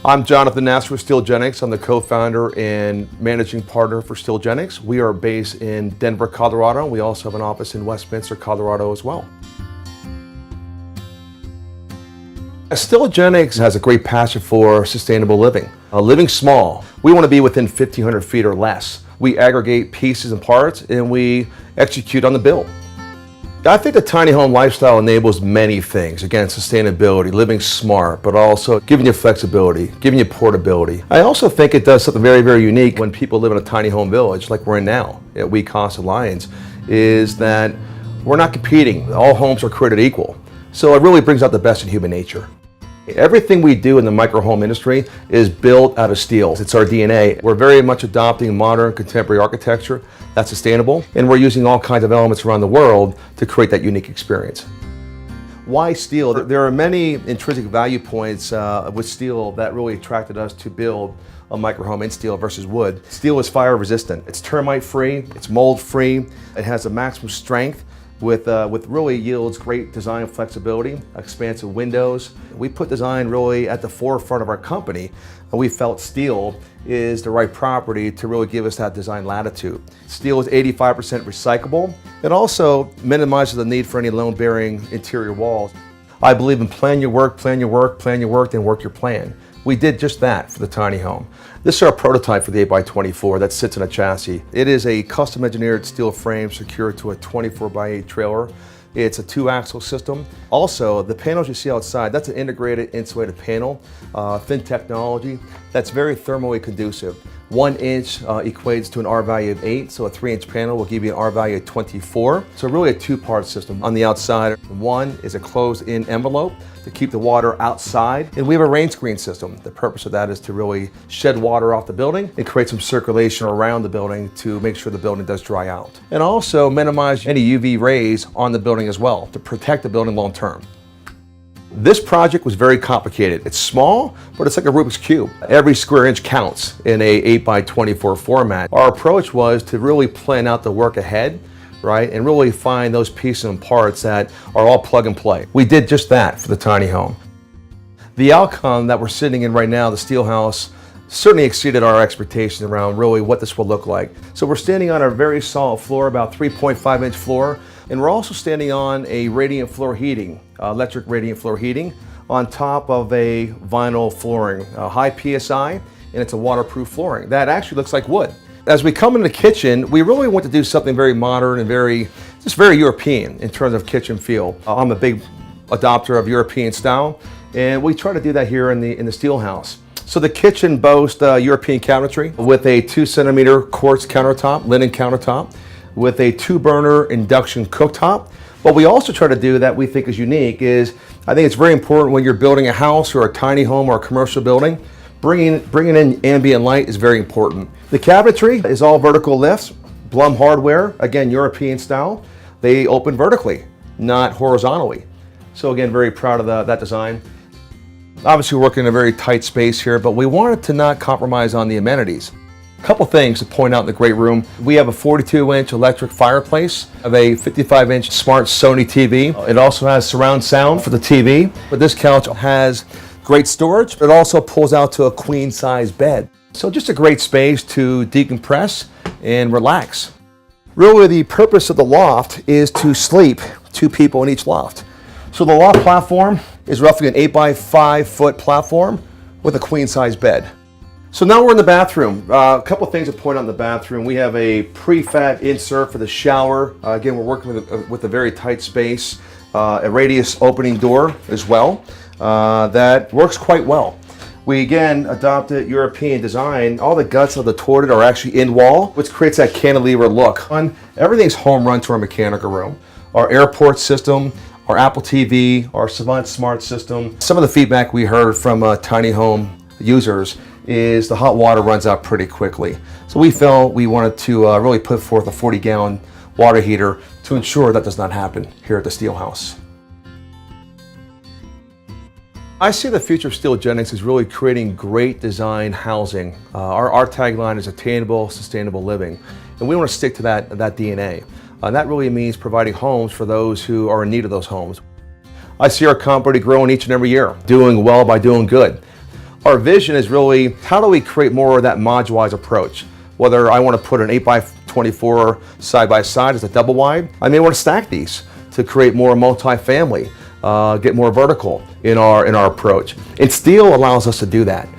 I'm Jonathan Nasser with Steelgenix. I'm the co-founder and managing partner for Steelgenix. We are based in Denver, Colorado. We also have an office in Westminster, Colorado as well. Steelgenix has a great passion for sustainable living. Living small. We want to be within 1,500 feet or less. We aggregate pieces and parts and we execute on the build. I think the tiny home lifestyle enables many things. Again, sustainability, living smart, but also giving you flexibility, giving you portability. I also think it does something very, very unique when people live in a tiny home village like we're in now at We Cost Alliance, is that we're not competing. All homes are created equal. So it really brings out the best in human nature. Everything we do in the micro home industry is built out of steel. It's our DNA. We're very much adopting modern contemporary architecture that's sustainable, and we're using all kinds of elements around the world to create that unique experience. Why steel? There are many intrinsic value points with steel that really attracted us to build a micro home in steel versus wood. Steel is fire resistant. It's termite free, it's mold free, it has a maximum strength with really yields great design flexibility, expansive windows. We put design really at the forefront of our company, and we felt steel is the right property to really give us that design latitude. Steel is 85% recyclable. It also minimizes the need for any load-bearing interior walls. I believe in plan your work, plan your work, plan your work, then work your plan. We did just that for the tiny home. This is our prototype for the 8x24 that sits in a chassis. It is a custom engineered steel frame secured to a 24x8 trailer. It's a 2-axle system. Also, the panels you see outside, that's an integrated insulated panel, thin technology that's very thermally conducive. 1 inch equates to an R value of 8, so a 3-inch panel will give you an R value of 24. So really a 2-part system. On the outside, one is a closed-in envelope to keep the water outside, and we have a rain screen system. The purpose of that is to really shed water off the building and create some circulation around the building to make sure the building does dry out. And also minimize any UV rays on the building as well to protect the building long term. This project was very complicated. It's small, but it's like a Rubik's Cube. Every square inch counts in a 8x24 format. Our approach was to really plan out the work ahead, right, and really find those pieces and parts that are all plug and play. We did just that for the tiny home. The outcome that we're sitting in right now, the Steelhaus, certainly exceeded our expectations around really what this will look like. So we're standing on a very solid floor, about 3.5-inch floor, and we're also standing on a radiant floor heating, electric radiant floor heating, on top of a vinyl flooring, high PSI, and it's a waterproof flooring. That actually looks like wood. As we come into the kitchen, we really want to do something very modern and very European in terms of kitchen feel. I'm a big adopter of European style, and we try to do that here in the Steelhaus. So the kitchen boasts European cabinetry with a 2-centimeter quartz countertop, linen countertop, with a 2-burner induction cooktop. What we also try to do that we think is unique is, I think it's very important when you're building a house or a tiny home or a commercial building, bringing in ambient light is very important. The cabinetry is all vertical lifts, Blum hardware, again European style. They open vertically, not horizontally. So again, very proud of that design. Obviously we're working in a very tight space here, but we wanted to not compromise on the amenities. A couple things to point out in the great room. We have a 42-inch electric fireplace, of a 55-inch smart Sony TV. It also has surround sound for the TV, but this couch has great storage. It also pulls out to a queen-size bed. So just a great space to decompress and relax. Really the purpose of the loft is to sleep 2 people in each loft. So the loft platform is roughly an 8x5-foot platform with a queen-size bed. So now we're in the bathroom. A couple things to point out in the bathroom. We have a prefab insert for the shower. Again, we're working with a very tight space, a radius opening door as well. That works quite well. We again adopted European design. All the guts of the toilet are actually in wall, which creates that cantilever look. Everything's home run to our mechanical room. Our airport system, our Apple TV, our Savant Smart system. Some of the feedback we heard from tiny home users is the hot water runs out pretty quickly. So we felt we wanted to really put forth a 40-gallon water heater to ensure that does not happen here at the Steelhaus. I see the future of Steelgenix is really creating great design housing. Our tagline is attainable, sustainable living, and we want to stick to that DNA. That really means providing homes for those who are in need of those homes. I see our company growing each and every year, doing well by doing good. Our vision is really, how do we create more of that modularized approach? Whether I want to put an 8x24 side by side as a double wide, I may want to stack these to create more multi-family, get more vertical in our approach. And steel allows us to do that.